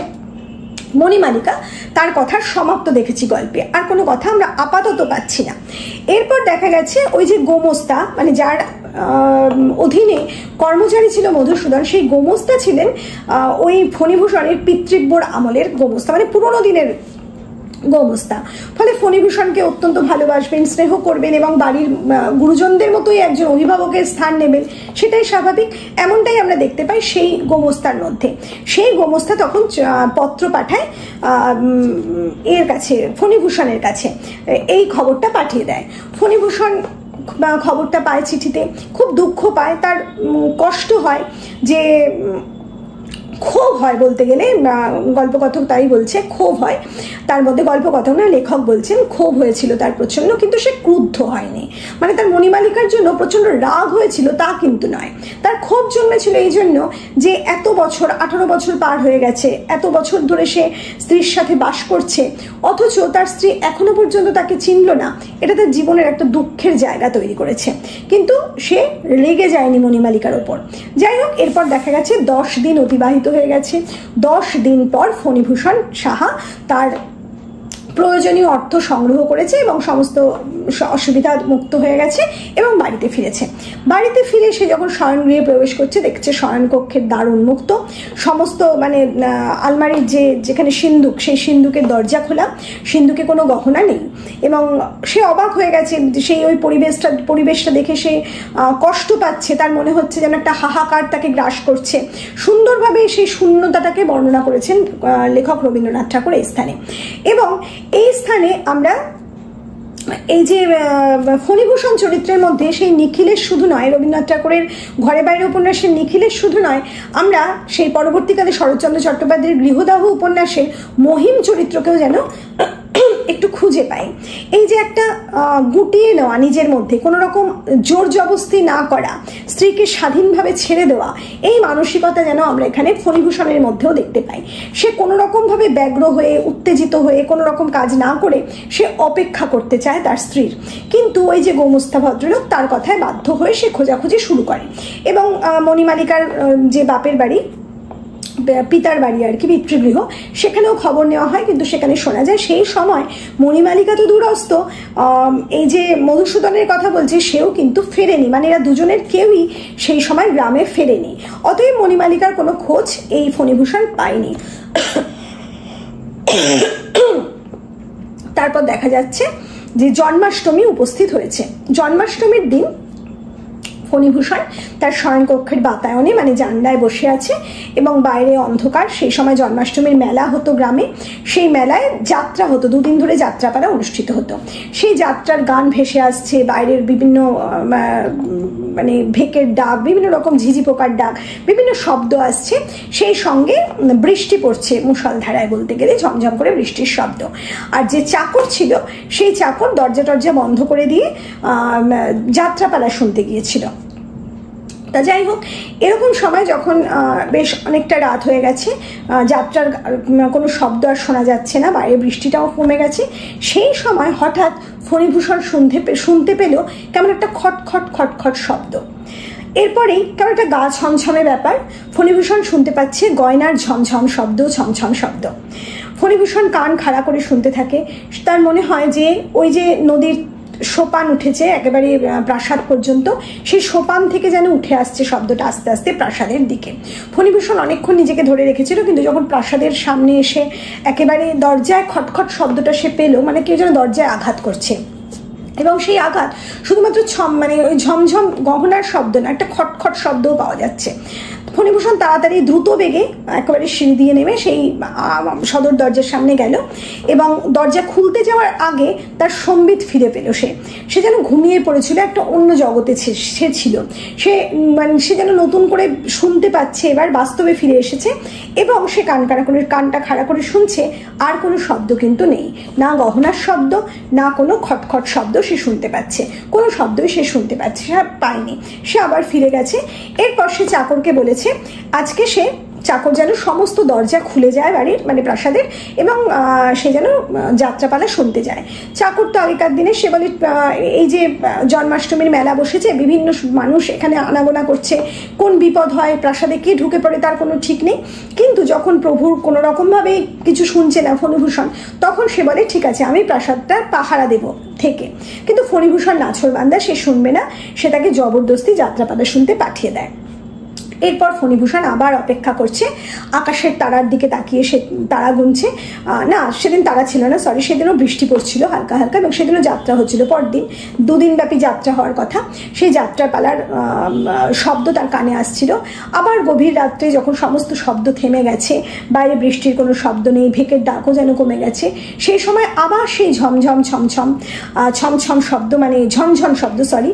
মণিমালিকা, তার কথার সমাপ্ত দেখেছি গল্পে। আর কোনো কথা আমরা আপাতত পাচ্ছি না। এরপর দেখা গেছে ওই যে গোমস্তা, যার অধীনে কর্মচারী ছিল মধুসূদন, সেই গোমস্তা ছিলেন ওই ফণিভূষণের পিতৃব্যর আমলের গোমস্তা, পুরোনো দিনের গোমস্তা। ফলে ফণিভূষণকে অত্যন্ত ভালোবাসবেন, স্নেহ করবেন এবং বাড়ির গুরুজনদের মতোই একজন অভিভাবকের স্থান নেবেন, সেটাই স্বাভাবিক। এমনটাই আমরা দেখতে পাই সেই গোমস্তার মধ্যে। সেই গোমস্তা তখন পত্র পাঠায় এর কাছে, ফণিভূষণের কাছে, এই খবরটা পাঠিয়ে দেয়। ফণিভূষণ খবরটা পায় চিঠিতে, খুব দুঃখ পায়, তার কষ্ট হয়, যে ক্ষোভ হয়, বলতে গেলে গল্পকথক তাই বলছে, ক্ষোভ হয় তার মধ্যে। গল্পকথক না, লেখক বলছেন ক্ষোভ হয়েছিল তার প্রচন্ড, কিন্তু সে ক্রুদ্ধ হয়নি। তার মণিমালিকার জন্য প্রচন্ড রাগ হয়েছিল তা কিন্তু নয়, তার ক্ষোভ জন্মেছিল এই জন্য যে এত বছর, 18 বছর পার হয়ে গেছে, এত বছর ধরে সে স্ত্রীর সাথে বাস করছে, অথচ তার স্ত্রী এখনো পর্যন্ত তাকে চিনল না। এটা তার জীবনের একটা দুঃখের জায়গা তৈরি করেছে, কিন্তু সে রেগে যায়নি মণিমালিকার ওপর। যাই হোক, এরপর দেখা গেছে 10 দিন অতিবাহিত হয়ে গেছে। 10 দিন পর ফণিভূষণ সাহা তার প্রয়োজনীয় অর্থ সংগ্রহ করেছে এবং সমস্ত অসুবিধা মুক্ত হয়ে গেছে এবং বাড়িতে ফিরেছে। বাড়িতে ফিরে সে যখন শয়নগৃহে প্রবেশ করছে, দেখছে শয়নকক্ষের দ্বার উন্মুক্ত, সমস্ত আলমারির যেখানে সিন্দুক, সেই সিন্দুকের দরজা খোলা, সিন্দুকে কোনো গহনা নেই। এবং সে অবাক হয়ে গেছে, সেই ওই পরিবেশটা দেখে সে কষ্ট পাচ্ছে, তার মনে হচ্ছে যেন একটা হাহাকার তাকে গ্রাস করছে। সুন্দরভাবে সেই শূন্যতাটাকে বর্ণনা করেছেন লেখক রবীন্দ্রনাথ ঠাকুর এই স্থানে। এবং এই স্থানে আমরা এই যে ফণিভূষণ চরিত্রের মধ্যে সেই নিখিলেশ শুধু নয়, রবীন্দ্রনাথ ঠাকুরের ঘরে বাইরে উপন্যাসের নিখিলেশ শুধু নয়, আমরা সেই পরবর্তীকালে শরৎচন্দ্র চট্টোপাধ্যায়ের গৃহদাহ উপন্যাসের মহিম চরিত্রকেও যেন একটু খুঁজে পাই। এই যে একটা গুটিয়ে নেওয়া, নিজের মধ্যে কোনো রকম জোর জবস্তি না করা, স্ত্রীকে স্বাধীনভাবে ছেড়ে দেওয়া, এই মানসিকতা যেন আমরা এখানে ফণিভূষণের মধ্যেও দেখতে পাই। সে কোনো রকমভাবে ব্যগ্র হয়ে, উত্তেজিত হয়ে কোনো রকম কাজ না করে সে অপেক্ষা করতে চায় তার স্ত্রীর, কিন্তু ওই যে গোমস্তা ভদ্রলোক তার কথায় বাধ্য হয়ে সে খোঁজাখুঁজি শুরু করে। এবং মণিমালিকার যে বাপের বাড়ি, পিতার বাড়ি আর কি, পিতৃগৃহ, সেখানেও খবর নেওয়া হয়, কিন্তু সেখানে শোনা যায় সেই সময় মণিমালিকা তো দূরস্থ, এই যে মধুসূদনের কথা বলছে সেও কিন্তু ফেরেনি, এরা দুজনের কেউই সেই সময় গ্রামে ফেরেনি। অতএব মণিমালিকার কোনো খোঁজ এই ফণিভূষণ পায়নি। তারপর দেখা যাচ্ছে যে জন্মাষ্টমী উপস্থিত হয়েছে। জন্মাষ্টমীর দিন ফণিভূষণ তার শয়নকক্ষের বাতায়নে জানলায় বসে আছে এবং বাইরে অন্ধকার। সেই সময় জন্মাষ্টমীর মেলা হতো গ্রামে, সেই মেলায় যাত্রা হতো, 2 দিন ধরে যাত্রাপালা অনুষ্ঠিত হতো। সেই যাত্রার গান ভেসে আসছে, বাইরের বিভিন্ন ভেকের ডাক, বিভিন্ন রকম ঝিঝি পোকার ডাক, বিভিন্ন শব্দ আসছে, সেই সঙ্গে বৃষ্টি পড়ছে মুষলধারায়, বলতে গেলে ঝমঝম করে বৃষ্টির শব্দ। আর যে চাকর ছিল সেই চাকর দরজা টরজা বন্ধ করে দিয়ে যাত্রাপালা শুনতে গিয়েছিল। তা যাই হোক, এরকম সময় যখন বেশ অনেকটা রাত হয়ে গেছে, যাত্রার কোনো শব্দ আর শোনা যাচ্ছে না, বাইরে বৃষ্টিটাও কমে গেছে, সেই সময় হঠাৎ ফণিভূষণ শুনতে পেল কেমন একটা খট খট খট খট শব্দ। এরপরেই কেমন একটা গা ছমছমে ব্যাপার, ফণীভূষণ শুনতে পাচ্ছে গয়নার ঝমঝম শব্দ, ছমছম শব্দ। ফণীভূষণ কান খাড়া করে শুনতে থাকে। তার মনে হয় যে ওই যে নদীর সোপান উঠেছে একেবারে প্রাসাদ পর্যন্ত, সেই সোপান থেকে যেন উঠে আসছে শব্দটা আস্তে আস্তে প্রাসাদের দিকে। ফণীভূষণ অনেকক্ষণ নিজেকে ধরে রেখেছিল, কিন্তু যখন প্রাসাদের সামনে এসে একেবারে দরজায় খটখট শব্দটা সে পেল, মানে কেউ যেন দরজায় আঘাত করছে, এবং সেই আঘাত শুধুমাত্র মানে ওই ঝমঝম গহনার শব্দ না, একটা খটখট শব্দও পাওয়া যাচ্ছে। ফণীভূষণ তাড়াতাড়ি দ্রুত বেগে একেবারে সিঁড়ি দিয়ে নেমে সেই সদর দরজার সামনে গেল, এবং দরজা খুলতে যাওয়ার আগে তার সম্বিত ফিরে পেল। সে যেন ঘুমিয়ে পড়েছিল, একটা অন্য জগতে সে ছিল। সে যেন নতুন করে শুনতে পাচ্ছে, এবার বাস্তবে ফিরে এসেছে, এবং সে কানটা খাড়া করে শুনছে। আর কোনো শব্দ কিন্তু নেই, না গহনার শব্দ, না কোনো খটখট শব্দ সে শুনতে পাচ্ছে, কোনো শব্দই সে শুনতে পাচ্ছে পায়নি। সে আবার ফিরে গেছে। এরপর সে চাকরকে বলেছে আজকে চাকর যেন সমস্ত দরজা খুলে যায় বাড়ির, মানে প্রাসাদের, এবং সে যেন যাত্রাপালা শুনতে যায়। চাকর তো আগেকার দিনে সে বলে এই যে জন্মাষ্টমীর মেলা বসেছে, বিভিন্ন মানুষ এখানে আনাগোনা করছে, কোন বিপদ হয় প্রাসাদে কে ঢুকে পড়ে তার কোনো ঠিক নেই। কিন্তু যখন প্রভুর কোনো রকমভাবে কিছু শুনছে না ফণীভূষণ, তখন সে বলে ঠিক আছে আমি প্রাসাদটা পাহারা দেব থেকে। কিন্তু ফণীভূষণ নাছোড়বান্দা, সে শুনবে না, সে তাকে জবরদস্তি যাত্রাপালা শুনতে পাঠিয়ে দেয়। এরপর ফণীভূষণ আবার অপেক্ষা করছে, আকাশের তারার দিকে তাকিয়ে সে তারা গুনছে। না, সেদিন তারা ছিল না, সরি, সেদিনও বৃষ্টি পড়ছিল হালকা হালকা, এবং সেদিনও যাত্রা হচ্ছিল। পরদিন দুদিনব্যাপী যাত্রা হওয়ার কথা, সেই যাত্রাপালার শব্দ তার কানে আসছিল। আবার গভীর রাত্রে যখন সমস্ত শব্দ থেমে গেছে, বাইরে বৃষ্টির কোনো শব্দ নেই, ভেকের ডাকও যেন কমে গেছে, সেই সময় আবার সেই ঝমঝম ছমছম শব্দ, মানে ঝনঝন শব্দ, সরি,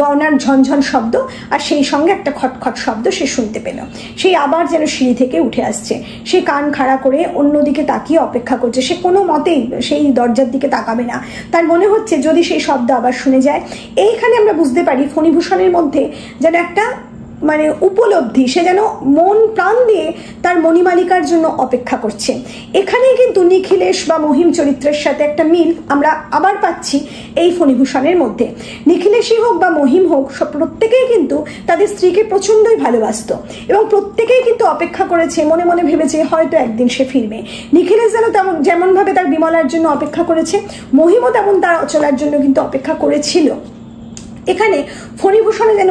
গয়নার ঝনঝন শব্দ, আর সেই সঙ্গে একটা খটখট শব্দ সে শুনতে পেল। সেই আবার যেন সিঁড়ি থেকে উঠে আসছে। সে কান খাড়া করে অন্যদিকে তাকিয়ে অপেক্ষা করছে। সে কোনো মতেই সেই দরজার দিকে তাকাবে না। তার মনে হচ্ছে যদি সেই শব্দ আবার শুনে যায়। এইখানে আমরা বুঝতে পারি ফণীভূষণের মধ্যে যেন একটা মানে উপলব্ধি, সে যেন মন প্রাণ দিয়ে তার মণিমালিকার জন্য অপেক্ষা করছে। এখানেই কিন্তু নিখিলেশ বা মহিম চরিত্রের সাথে একটা মিল আমরা আবার পাচ্ছি এই ফণীভূষণের মধ্যে। নিখিলেশই হোক বা মহিম হোক, প্রত্যেকেই কিন্তু তাদের স্ত্রীকে প্রচণ্ডই ভালোবাসত, এবং প্রত্যেকেই কিন্তু অপেক্ষা করেছে, মনে মনে ভেবেছে হয়তো একদিন সে ফিরবে। নিখিলেশ যেন যেমনভাবে তার বিমলার জন্য অপেক্ষা করেছে, মহিমও তেমন তার অচলার জন্য কিন্তু অপেক্ষা করেছিল। এখানে ফণীভূষণে যেন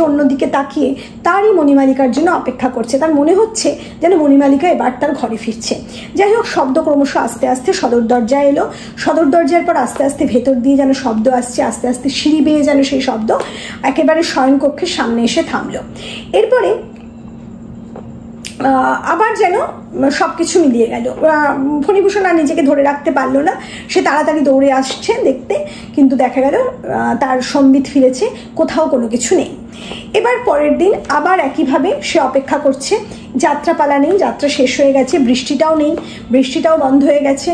অন্যদিকে তাকিয়ে তারই মণিমালিকার জন্য অপেক্ষা করছে। তার মনে হচ্ছে যেন মণিমালিকা এবার তার ঘরে ফিরছে। যাই হোক, শব্দ ক্রমশ আস্তে আস্তে সদর দরজায় এলো। সদর দরজার পর আস্তে আস্তে ভেতর দিয়ে যেন শব্দ আসছে, আস্তে আস্তে সিঁড়ি বেয়ে যেন সেই শব্দ একেবারে শয়নকক্ষের সামনে এসে থামলো। এরপরে আবার যেন সবকিছু মিলিয়ে গেল। ফণীভূষণ আর নিজেকে ধরে রাখতে পারলো না, সে তাড়াতাড়ি দৌড়ে আসছে দেখতে, কিন্তু দেখা গেল তার সম্বিত ফিরেছে, কোথাও কোনো কিছু নেই। এবার পরের দিন আবার একইভাবে সে অপেক্ষা করছে। যাত্রাপালা নেই, যাত্রা শেষ হয়ে গেছে, বৃষ্টিটাও নেই, বৃষ্টিটাও বন্ধ হয়ে গেছে।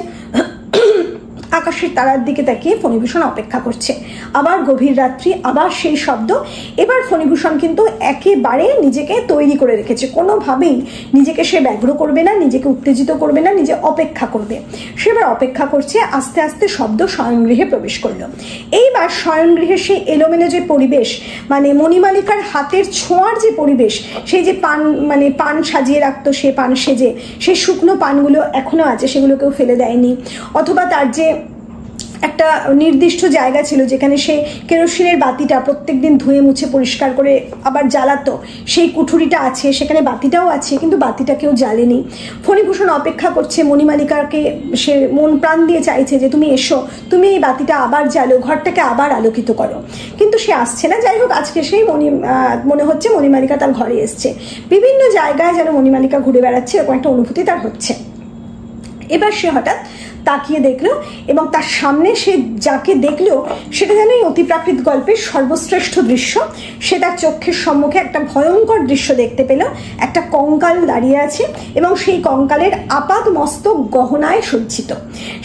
আকাশের তারার দিকে তাকিয়ে ফণীভূষণ অপেক্ষা করছে। আবার গভীর রাত্রি, আবার সেই শব্দ। এবার ফণীভূষণ কিন্তু একেবারে নিজেকে তৈরি করে রেখেছে, কোনোভাবেই নিজেকে সে ব্যগ্র করবে না, নিজেকে উত্তেজিত করবে না, নিজে অপেক্ষা করবে। সে এবার অপেক্ষা করছে। আস্তে আস্তে শব্দ শয়নগৃহে প্রবেশ করলো। এইবার শয়নগৃহের সেই এলোমেলো যে পরিবেশ, মানে মণিমালিকার হাতের ছোঁয়ার যে পরিবেশ, সেই যে পান সাজিয়ে রাখতো, সে পান সেজে, সেই শুকনো পানগুলো এখনো আছে, সেগুলোকেও ফেলে দেয়নি। অথবা তার যে একটা নির্দিষ্ট জায়গা ছিল যেখানে সে কেরোসিনের বাতিটা প্রত্যেকদিন ধুয়ে মুছে পরিষ্কার করে আবার জ্বালাতো, সেই কুঠুরিটা আছে, সেখানে বাতিটাও আছে, কিন্তু বাতিটা কেউ জ্বালেনি। ফণীভূষণ অপেক্ষা করছে, মণিমালিকাকে সে মন প্রাণ দিয়ে চাইছে যে তুমি এসো, তুমি এই বাতিটা আবার জ্বালো, ঘরটাকে আবার আলোকিত করো, কিন্তু সে আসছে না। যাই হোক, আজকে সেই মনে হচ্ছে মণিমালিকা তার ঘরে এসছে। বিভিন্ন জায়গায় যেন মণিমালিকা ঘুরে বেড়াচ্ছে, এরকম একটা অনুভূতি তার হচ্ছে। এবার সে হঠাৎ তাকিয়ে দেখলো, এবং তার সামনে সে যাকে দেখলো সেটা যেন এই অতিপ্রাকৃত গল্পের সর্বশ্রেষ্ঠ দৃশ্য। সে তার চোখের সম্মুখে একটা ভয়ঙ্কর দৃশ্য দেখতে পেল। একটা কঙ্কাল দাঁড়িয়ে আছে, এবং সেই কঙ্কালের আপাত মস্তক গহনায় সজ্জিত।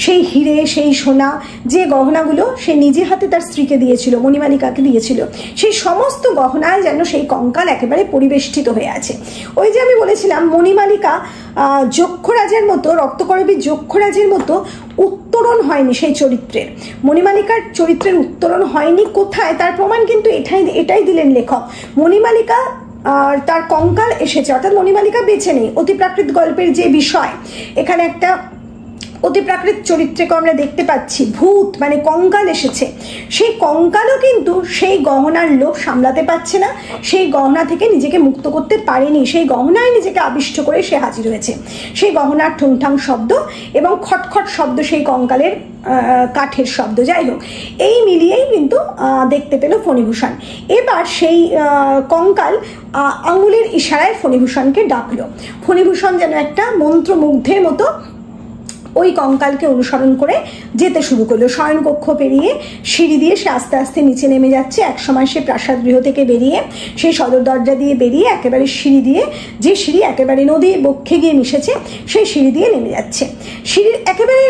সেই হিরে, সেই সোনা, যে গহনাগুলো সে নিজে হাতে তার স্ত্রীকে দিয়েছিল, মণিমালিকাকে দিয়েছিল, সেই সমস্ত গহনায় যেন সেই কঙ্কাল একেবারে পরিবেষ্টিত হয়ে আছে। ওই যে আমি বলেছিলাম মণিমালিকা যক্ষরাজের মতো, রক্তকরবী যক্ষরাজের মতো উত্তরণ হয়নি সেই চরিত্রের, মণিমালিকার চরিত্রের উত্তরণ হয়নি কোথায় তার প্রমাণ কিন্তু এটাই দিলেন লেখক। মণিমালিকা আর তার কঙ্কাল এসেছে, অর্থাৎ মণিমালিকা বেঁচে নেই। অতিপ্রাকৃত গল্পের যে বিষয়, এখানে একটা অতিপ্রাকৃত চরিত্রকে আমরা দেখতে পাচ্ছি, ভূত মানে কঙ্কাল এসেছে, সেই কঙ্কালও কিন্তু সেই গহনার লোভ সামলাতে পারছে না, সেই গহনা থেকে নিজেকে মুক্ত করতে পারেনি, সেই গহনায় নিজেকে আবিষ্ট করে সে হাজির হয়েছে। সেই গহনার ঠুংঠাং শব্দ এবং খটখট শব্দ সেই কঙ্কালের কাঠের শব্দ, যাই হোক এই মিলিয়েই কিন্তু দেখতে পেল ফণিভূষণ। এবার সেই কঙ্কাল আঙুলের ইশারায় ফণিভূষণকে ডাকলো। ফণিভূষণ যেন একটা মন্ত্রমুগ্ধের মতো ওই কঙ্কালকে অনুসরণ করে যেতে শুরু করলো। শয়নকক্ষ পেরিয়ে সিঁড়ি দিয়ে সে আস্তে আস্তে নিচে নেমে যাচ্ছে। একসময় সে প্রাসাদ গৃহ থেকে বেরিয়ে সেই সদর দরজা দিয়ে বেরিয়ে একেবারে সিঁড়ি দিয়ে, যে সিঁড়ি একেবারে নদীর বক্ষে গিয়ে মিশেছে, সেই সিঁড়ি দিয়ে নেমে যাচ্ছে। সিঁড়ির একেবারে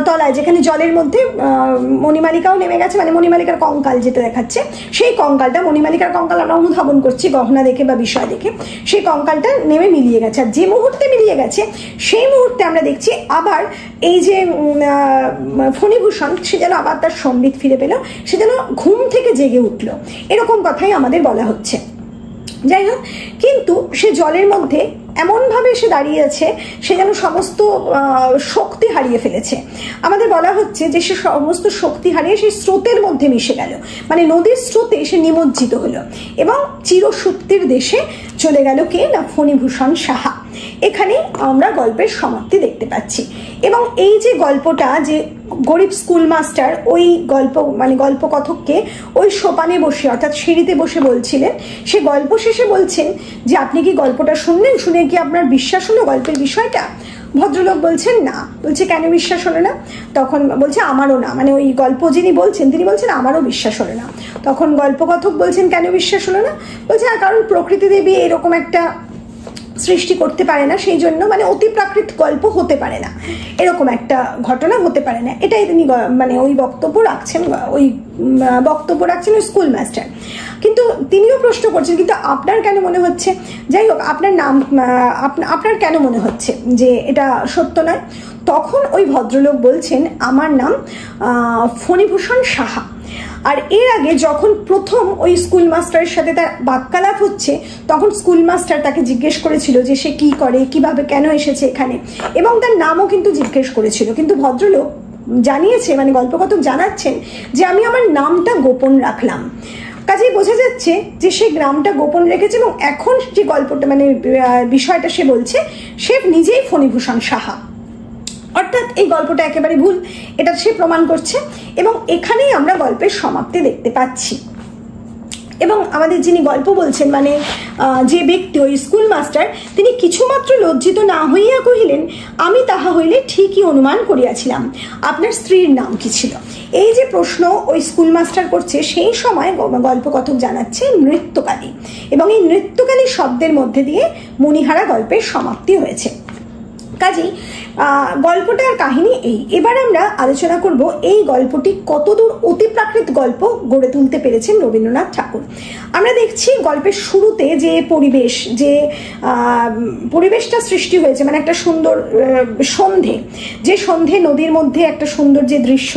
তলায় যেখানে জলের মধ্যে মণিমালিকাও নেমে গেছে, মানে মণিমালিকার কঙ্কাল যেটা দেখাচ্ছে, সেই কঙ্কালটা, মণিমালিকার কঙ্কাল আমরা অনুধাবন করছি গহনা দেখে বা বিষয় দেখে, সেই কঙ্কালটা নেমে মিলিয়ে গেছে। আর যে মুহূর্তে মিলিয়ে গেছে সেই মুহূর্তে আমরা দেখছি আবার এই যে ফণিভূষণ সে যেন আবার তার সম্বিত ফিরে পেল, সে যেন ঘুম থেকে জেগে উঠলো, এরকম কথাই আমাদের বলা হচ্ছে। যাই হোক, কিন্তু সে জলের মধ্যে এমনভাবে সে দাঁড়িয়ে আছে, সে যেন সমস্ত শক্তি হারিয়ে ফেলেছে। আমাদের বলা হচ্ছে যে সে সমস্ত শক্তি হারিয়ে সেই স্রোতের মধ্যে মিশে গেল, মানে নদীর স্রোতে সে নিমজ্জিত হলো এবং চিরসুপ্তির দেশে চলে গেল কে না ফণিভূষণ সাহা। এখানে আমরা গল্পের সমাপ্তি দেখতে পাচ্ছি। এবং এই যে গল্পটা, যে গরিব স্কুল মাস্টার ওই গল্পকথককে ওই সোপানে বসে অর্থাৎ সিঁড়িতে বসে বলছিলেন, সে গল্প শেষে বলছেন যে আপনি কি গল্পটা শুনলেন, শুনে কি আপনার বিশ্বাস হলো গল্পের বিষয়টা? ভদ্রলোক বলছেন না। বলছে কেন বিশ্বাস হলো না? তখন বলছে আমারও না, মানে ওই গল্প যিনি বলছেন তিনি বলছেন আমারও বিশ্বাস হলো না। তখন গল্পকথক বলছেন কেন বিশ্বাস হলো না? বলছে কারণ প্রকৃতি দেবী এরকম একটা সৃষ্টি করতে পারে না, সেই জন্য মানে অতিপ্রাকৃত গল্প হতে পারে না, এরকম একটা ঘটনা হতে পারে না, এটাই তিনি মানে ওই বক্তব্য রাখছেন ওই স্কুল মাস্টার। কিন্তু তিনিও প্রশ্ন করছেন কিন্তু আপনার কেন মনে হচ্ছে, যাই হোক আপনার নাম আপনার কেন মনে হচ্ছে যে এটা সত্য নয়? তখন ওই ভদ্রলোক বলছেন আমার নাম ফণিভূষণ সাহা। আর এর আগে যখন প্রথম ওই স্কুল মাস্টারের সাথে তার বাক্যালাপ হচ্ছে, তখন স্কুল মাস্টার তাকে জিজ্ঞেস করেছিল যে সে কি করে, কিভাবে, কেন এসেছে এখানে, এবং তার নামও কিন্তু জিজ্ঞেস করেছিল। কিন্তু ভদ্রলোক জানিয়েছে, মানে গল্পকথক জানাচ্ছেন যে আমি আমার নামটা গোপন রাখলাম। কাজেই বোঝা যাচ্ছে যে সে গ্রামটা গোপন রেখেছে এবং এখন যে গল্পটা মানে বিষয়টা সে বলছে, সে নিজেই ফণিভূষণ সাহা, অর্থাৎ এই গল্পটা একেবারে ভুল, এটা সে প্রমাণ করছে। এবং এখানেই আমরা গল্পের সমাপ্তি দেখতে পাচ্ছি। এবং আমাদের যিনি গল্প বলছেন, মানে যে ব্যক্তি ওই স্কুল মাস্টার, তিনি কিছুমাত্র লজ্জিত না হইয়া কহিলেন আমি তাহা হইলে ঠিকই অনুমান করিয়াছিলাম। আপনার স্ত্রীর নাম কি ছিল? এই যে প্রশ্ন ওই স্কুল মাস্টার করছে, সেই সময় গল্পকথক জানাচ্ছে নৃত্যকালী, এবং এই নৃত্যকালী শব্দের মধ্যে দিয়ে মণিহারা গল্পের সমাপ্তি হয়েছে। কাজেই গল্পটার কাহিনী এই। এবার আমরা আলোচনা করব এই গল্পটি কতদূর অতিপ্রাকৃত গল্প গড়ে তুলতে পেরেছেন রবীন্দ্রনাথ ঠাকুর। আমরা দেখছি গল্পের শুরুতে যে পরিবেশটা সৃষ্টি হয়েছে, মানে একটা সুন্দর সন্ধে, যে সন্ধে নদীর মধ্যে একটা সুন্দর যে দৃশ্য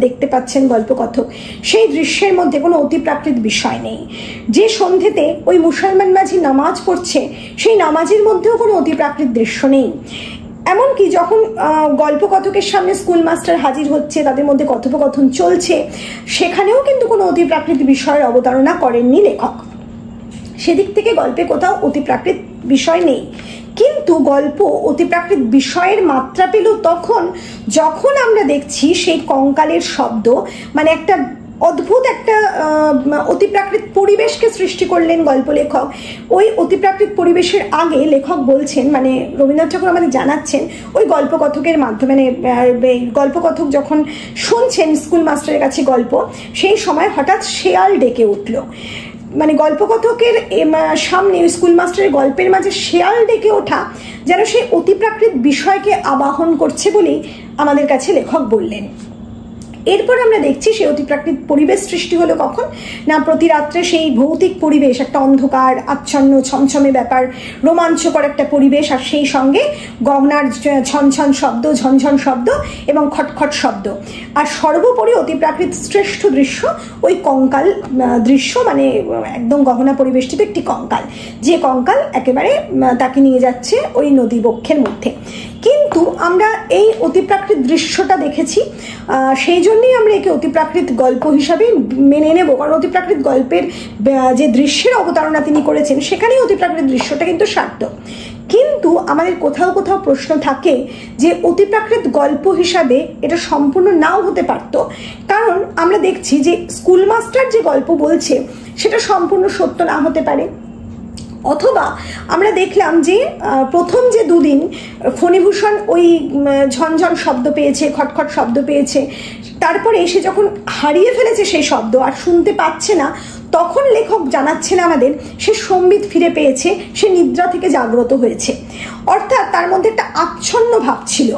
দেখতে পাচ্ছেন গল্পকথক, সেই দৃশ্যের মধ্যে কোনো অতিপ্রাকৃত বিষয় নেই। যে সন্ধেতে ওই মুসলমান মাঝি নামাজ পড়ছে, সেই নামাজের মধ্যেও কোনো অতিপ্রাকৃত দৃশ্য নেই। এমনকি যখন গল্পকথকের সামনে স্কুল মাস্টার হাজির হচ্ছে, তাদের মধ্যে কথোপকথন চলছে, সেখানেও কিন্তু কোনো অতিপ্রাকৃত বিষয়ের অবতারণা করেননি লেখক। সেদিক থেকে গল্পে কোথাও অতিপ্রাকৃত বিষয় নেই। কিন্তু গল্প অতিপ্রাকৃত বিষয়ের মাত্রা পেল তখন যখন আমরা দেখছি সেই কঙ্কালের শব্দ, মানে একটা অদ্ভুত একটা অতিপ্রাকৃত পরিবেশকে সৃষ্টি করলেন গল্প লেখক। ওই অতিপ্রাকৃত পরিবেশের আগে লেখক বলছেন, মানে রবীন্দ্রনাথ ঠাকুর আমাদের জানাচ্ছেন, ওই গল্পকথকের মাধ্যমে, মানে গল্পকথক যখন শুনছেন স্কুল মাস্টারের কাছে গল্প, সেই সময় হঠাৎ শেয়াল ডেকে উঠল। মানে গল্পকথকের সামনে স্কুল মাস্টারের গল্পের মাঝে শেয়াল ডেকে ওঠা যেন সেই অতিপ্রাকৃত বিষয়কে আবাহন করছে বলেই আমাদের কাছে লেখক বললেন। এরপর আমরা দেখছি সেই অতিপ্রাকৃত পরিবেশ সৃষ্টি হলো কখন না, প্রতি রাত্রে সেই ভৌতিক পরিবেশ, একটা অন্ধকার আচ্ছন্ন ছমছমে ব্যাপার, রোমাঞ্চকর একটা পরিবেশ, আর সেই সঙ্গে গহনার ছনছন শব্দ, ঝনঝন শব্দ এবং খটখট শব্দ। আর সর্বোপরি অতিপ্রাকৃত শ্রেষ্ঠ দৃশ্য ওই কঙ্কাল দৃশ্য, মানে একদম গহনা পরিবেষ্টিত একটি কঙ্কাল, যে কঙ্কাল একেবারে তাকে নিয়ে যাচ্ছে ওই নদী বক্ষের মধ্যে। কিন্তু আমরা এই অতিপ্রাকৃত দৃশ্যটা দেখেছি, সেই জন্যই আমরা একে অতিপ্রাকৃত গল্প হিসাবে মেনে নেব, কারণ অতিপ্রাকৃত গল্পের যে দৃশ্যের অবতারণা তিনি করেছেন সেখানেই অতিপ্রাকৃত দৃশ্যটা কিন্তু সার্থক। কিন্তু আমাদের কোথাও কোথাও প্রশ্ন থাকে যে অতিপ্রাকৃত গল্প হিসাবে এটা সম্পূর্ণ নাও হতে পারত, কারণ আমরা দেখছি যে স্কুল মাস্টার যে গল্প বলছে সেটা সম্পূর্ণ সত্য না হতে পারে। অথবা আমরা দেখলাম যে প্রথম যে দুদিন ফণীভূষণ ওই ঝনঝন শব্দ পেয়েছে, খটখট শব্দ পেয়েছে, তারপরে সে যখন হারিয়ে ফেলেছে সেই শব্দ আর শুনতে পাচ্ছে না, তখন লেখক জানাচ্ছেন আমাদের সে সম্বিত ফিরে পেয়েছে, সে নিদ্রা থেকে জাগ্রত হয়েছে, অর্থাৎ তার মধ্যে একটা আচ্ছন্ন ভাব ছিল।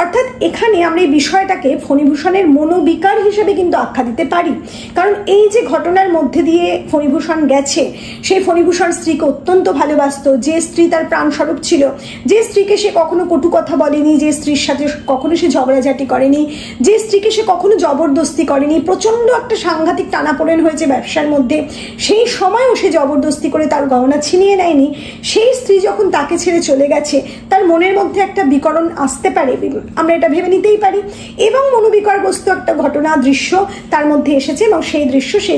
অর্থাৎ এখানে আমরা এই বিষয়টাকে ফণীভূষণের মনোবিকার হিসেবে কিন্তু আখ্যা দিতে পারি, কারণ এই যে ঘটনার মধ্যে দিয়ে ফণীভূষণ গেছে, সেই ফণীভূষণ স্ত্রীকে অত্যন্ত ভালোবাসত, যে স্ত্রী তার প্রাণস্বরূপ ছিল, যে স্ত্রীকে সে কখনো কটু কথা বলেনি, যে স্ত্রীর সাথে কখনো সে ঝগড়াঝাটি করেনি, যে স্ত্রীকে সে কখনো জবরদস্তি করেনি, প্রচন্ড একটা সাংঘাতিক টানাপোড়েন হয়েছে ব্যবসার মধ্যে, সেই সময়ও সে জবরদস্তি করে তার গহনা ছিনিয়ে নেয়নি, সেই স্ত্রী যখন তাকে ছেড়ে চলে গেছে তার মনের মধ্যে একটা বিকরণ আসতে পারে, আমরা এটা ভেবে নিতেই পারি, এবং মনোবিকর বস্তু একটা ঘটনা দৃশ্য তার মধ্যে এসেছে, এবং সেই দৃশ্য, সে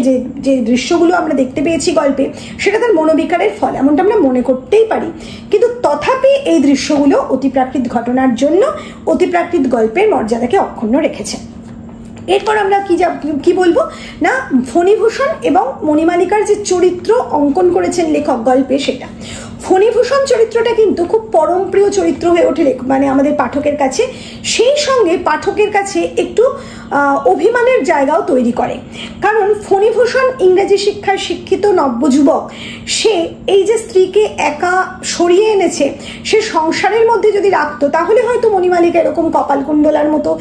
যে দৃশ্যগুলো আমরা দেখতে পেয়েছি গল্পে, সেটা তার মনোবিকারের ফল, এমনটা আমরা মনে করতেই পারি। কিন্তু তথাপি এই দৃশ্যগুলো অতিপ্রাকৃত ঘটনার জন্য অতিপ্রাকৃত গল্পের মর্যাদাকে অক্ষুণ্ণ রেখেছে। এরপর আমরা কি বলবো না, ফণীভূষণ এবং মণিমালিকার যে চরিত্র অঙ্কন করেছেন লেখক গল্পে, সেটা ফণীভূষণ চরিত্রটা কিন্তু খুব পরম প্রিয় চরিত্র হয়ে ওঠে মানে আমাদের পাঠকের কাছে, সেই সঙ্গে পাঠকের কাছে একটু অভিমানের জায়গাও তৈরি করে, কারণ ফণীভূষণ ইংরেজি শিক্ষায় শিক্ষিত নব্যযুবক, সে এই যে স্ত্রীকে একা সরিয়ে এনেছে, সে সংসারের মধ্যে যদি রাখতো তাহলে হয়তো মণিমালিকা এরকম কপালকুণ্ডলার মতো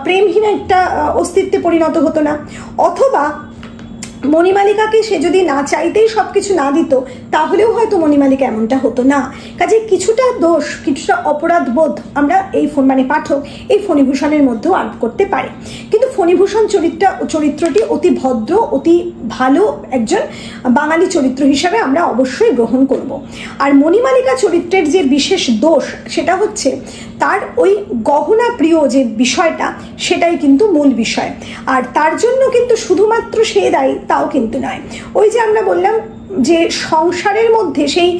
প্রেমহীন একটা অস্তিত্বে পরিণত হতো না, অথবা মণিমালিকাকে সে যদি না চাইতেই সবকিছু না দিত তাহলেও হয়তো মণিমালিকা এমনটা হতো না। কাজে কিছুটা দোষ, কিছুটা অপরাধ বোধ আমরা এই মানে পাঠক এই ফণীভূষণের মধ্যেও আরোপ করতে পারে। কিন্তু ফণীভূষণ চরিত্রটি অতি ভদ্র, অতি ভালো একজন বাঙালি চরিত্র হিসাবে আমরা অবশ্যই গ্রহণ করব। আর মণিমালিকা চরিত্রের যে বিশেষ দোষ সেটা হচ্ছে তার ওই গহনা প্রিয় যে বিষয়টা, সেটাই কিন্তু মূল বিষয়। আর তার জন্য কিন্তু শুধুমাত্র সে দায়ী তাও কিন্তু নয়। ওই যে আমরা বললাম যে সংসারের মধ্যে সেই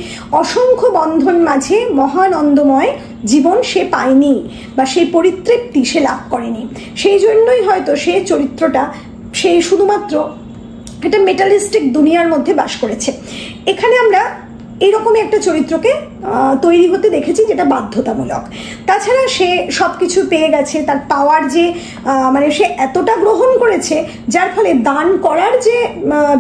অসংখ্য বন্ধন মাঝে মহানন্দময় জীবন সে পায়নি, বা সেই পরিতৃপ্তি সে লাভ করেনি, সেই জন্যই হয়তো সে চরিত্রটা সে শুধুমাত্র একটা মেটালিস্টিক দুনিয়ার মধ্যে বাস করেছে। এখানে আমরা এইরকমই একটা চরিত্রকে তৈরি হতে দেখেছি, যেটা বাধ্যতামূলক। তাছাড়া সে সব কিছু পেয়ে গেছে, তার পাওয়ার যে মানে সে এতটা গ্রহণ করেছে, যার ফলে দান করার যে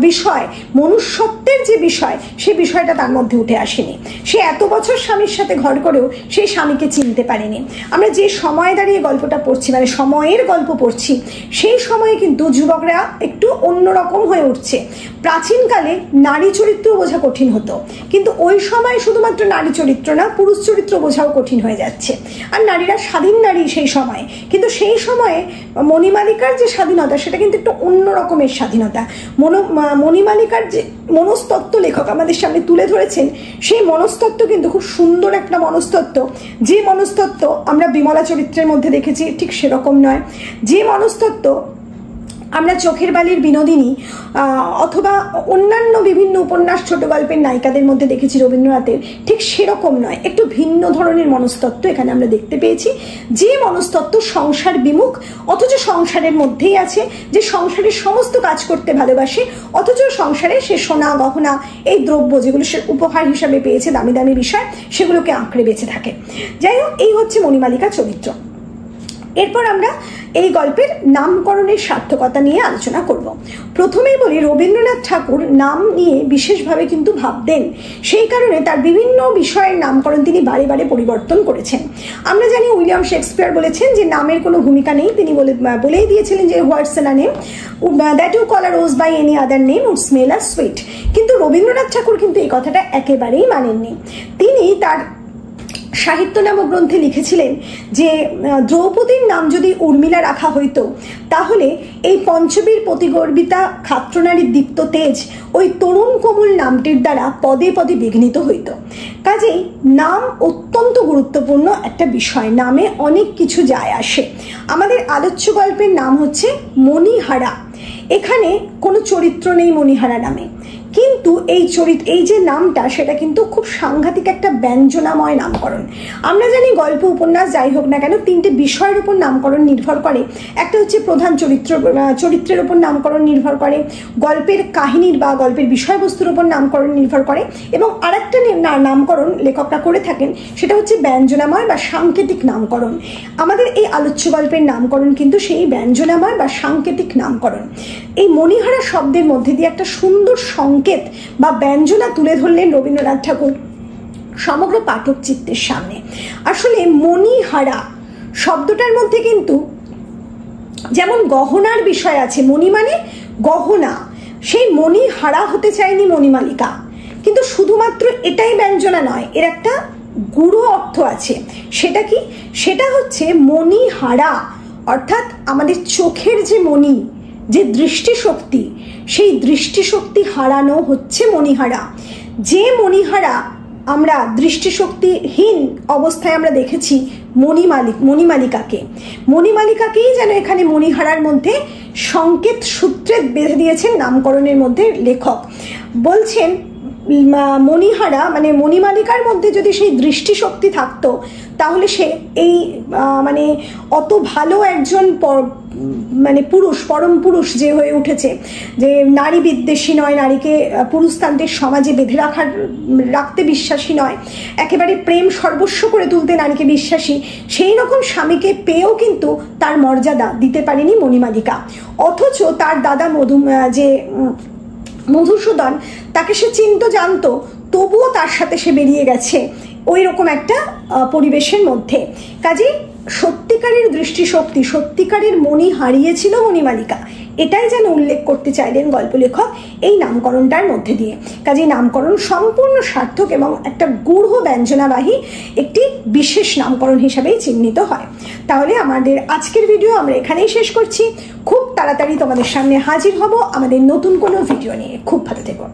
বিষয়, মনুষ্যত্বের যে বিষয়, সে বিষয়টা তার মধ্যে উঠে আসেনি। সে এত বছর স্বামীর সাথে ঘর করেও সেই স্বামীকে চিনতে পারেনি। আমরা যে সময় দাঁড়িয়ে গল্পটা পড়ছি, মানে সময়ের গল্প পড়ছি, সেই সময়ে কিন্তু যুবকরা একটু অন্যরকম হয়ে উঠছে। প্রাচীনকালে নারী চরিত্র বোঝা কঠিন হতো, কিন্তু ওই সময় শুধুমাত্র নারী চরিত্র না, পুরুষ চরিত্র বোঝাও কঠিন হয়ে যাচ্ছে। আর নারীরা স্বাধীন নারী সেই সময়, কিন্তু সেই সময়ে মণিমালিকার যে স্বাধীনতা, সেটা কিন্তু একটু অন্য রকমের স্বাধীনতা। মণিমালিকার যে মনস্তত্ত্ব লেখক আমাদের সামনে তুলে ধরেছেন, সেই মনস্তত্ত্ব কিন্তু খুব সুন্দর একটা মনস্তত্ত্ব। যে মনস্তত্ত্ব আমরা বিমলা চরিত্রের মধ্যে দেখেছি ঠিক সেরকম নয়, যে মনস্তত্ত্ব আমরা চোখের বালির বিনোদিনী অথবা অন্যান্য বিভিন্ন উপন্যাস ছোট গল্পের নায়িকাদের মধ্যে দেখেছি রবীন্দ্রনাথের, ঠিক সেরকম নয়, একটু ভিন্ন ধরনের মনস্তত্ত্ব এখানে আমরা দেখতে পেয়েছি। যে মনস্তত্ত্ব সংসার বিমুখ, অথচ সংসারের মধ্যেই আছে, যে সংসারের সমস্ত কাজ করতে ভালোবাসে, অথচ সংসারে সে সোনা গহনা এই দ্রব্য যেগুলো সে উপহার হিসাবে পেয়েছে, দামি দামি বিষয়, সেগুলোকে আঁকড়ে বেঁচে থাকে। যাই হোক, এই হচ্ছে মণিমালিকা চরিত্র। এরপর আমরা এই গল্পের নামকরণের সার্থকতা নিয়ে আলোচনা করব। প্রথমেই বলি, রবীন্দ্রনাথ ঠাকুর নাম নিয়ে বিশেষভাবে কিন্তু ভাবতেন, সেই কারণে তার বিভিন্ন বিষয়ের নামকরণ তিনি বারে বারে পরিবর্তন করেছেন। আমরা জানি উইলিয়াম শেক্সপিয়ার বলেছেন যে নামের কোনো ভূমিকা নেই, তিনি বলেই দিয়েছিলেন যে what's a name, that you call a rose by any other name would smell a sweet. কিন্তু রবীন্দ্রনাথ ঠাকুর কিন্তু এই কথাটা একেবারেই মানেননি। তিনি তার সাহিত্য নামক গ্রন্থে লিখেছিলেন যে দ্রৌপদীর নাম যদি উর্মিলা রাখা হইতো, তাহলে এই পঞ্চবীর প্রতিগর্বিতা ক্ষাত্রনারীর দীপ্ত তেজ ওই তরুণ কোমল নামটির দ্বারা পদে পদে বিঘ্নিত হইত। কাজেই নাম অত্যন্ত গুরুত্বপূর্ণ একটা বিষয়, নামে অনেক কিছু যায় আসে। আমাদের আলোচ্য গল্পের নাম হচ্ছে মণিহারা। এখানে কোনো চরিত্র নেই মণিহারা নামে, কিন্তু এই যে নামটা, সেটা কিন্তু খুব সাংঘাতিক একটা ব্যঞ্জনাময় নামকরণ। আমরা জানি গল্প উপন্যাস যাই হোক না কেন, তিনটে বিষয়ের উপর নামকরণ নির্ভর করে। একটা হচ্ছে প্রধান চরিত্রের উপর নামকরণ নির্ভর করে, গল্পের কাহিনীর বা গল্পের বিষয়বস্তুর উপর নামকরণ নির্ভর করে, এবং আরেকটা নামকরণ লেখকরা করে থাকেন, সেটা হচ্ছে ব্যঞ্জনাময় বা সাংকেতিক নামকরণ। আমাদের এই আলোচ্য গল্পের নামকরণ কিন্তু সেই ব্যঞ্জনাময় বা সাংকেতিক নামকরণ। এই মণিহারা শব্দের মধ্যে দিয়ে একটা সুন্দর সংকেত বা ব্যঞ্জনা তুলে ধরলেন রবীন্দ্রনাথ ঠাকুর সমগ্র পাঠক চিত্তের সামনে। আসলে মণিহারা শব্দটার মধ্যে কিন্তু যেমন গহনার বিষয় আছে, মণি মানে গহনা, সেই মণিহারা হতে চায়নি মণিমালিকা। কিন্তু শুধুমাত্র এটাই ব্যঞ্জনা নয়, এর একটা গূঢ় অর্থ আছে। সেটা কি? সেটা হচ্ছে মণিহারা অর্থাৎ আমাদের চোখের যে মণি, যে দৃষ্টিশক্তি, সেই দৃষ্টিশক্তি হারানো হচ্ছে মণিহারা। যে মণিহারা আমরা দৃষ্টিশক্তিহীন অবস্থায় আমরা দেখেছি মণিমালিকাকেই যেন এখানে মণিহারার মধ্যে সংকেত সূত্রে বেঁধে দিয়েছেন নামকরণের মধ্যে লেখক। বলছেন মণিহারা মানে মণিমালিকার মধ্যে যদি সেই দৃষ্টিশক্তি থাকতো, তাহলে সে এই মানে অত ভালো একজন পুরুষ, পরম পুরুষ যে হয়ে উঠেছে, যে নারী বিদ্বেষী নয়, নারীকে পুরুষতান্ত্রিক সমাজে বেঁধে রাখতে বিশ্বাসী নয়, একেবারে প্রেম সর্বস্ব করে তুলতে নারীকে বিশ্বাসী, সেই রকম স্বামীকে পেয়েও কিন্তু তার মর্যাদা দিতে পারেনি মণিমালিকা। অথচ তার দাদা মধুসূদন, তাকে সে চিনতো, জানতো, তবুও তার সাথে সে বেরিয়ে গেছে ওই রকম একটা পরিবেশের মধ্যে। কাজেই সত্যিকারের দৃষ্টিশক্তি, সত্যিকারের মণি হারিয়েছিল মণিমালিকা, এটাই যেন উল্লেখ করতে চাইলেন গল্প লেখক এই নামকরণটার মধ্যে দিয়ে। কাজেই নামকরণ সম্পূর্ণ সার্থক এবং একটা গূঢ় ব্যঞ্জনাবাহী একটি বিশেষ নামকরণ হিসাবেই চিহ্নিত হয়। তাহলে আমাদের আজকের ভিডিও আমরা এখানেই শেষ করছি। খুব তাড়াতাড়ি তোমাদের সামনে হাজির হব আমাদের নতুন কোনো ভিডিও নিয়ে। খুব ভালো থেকো।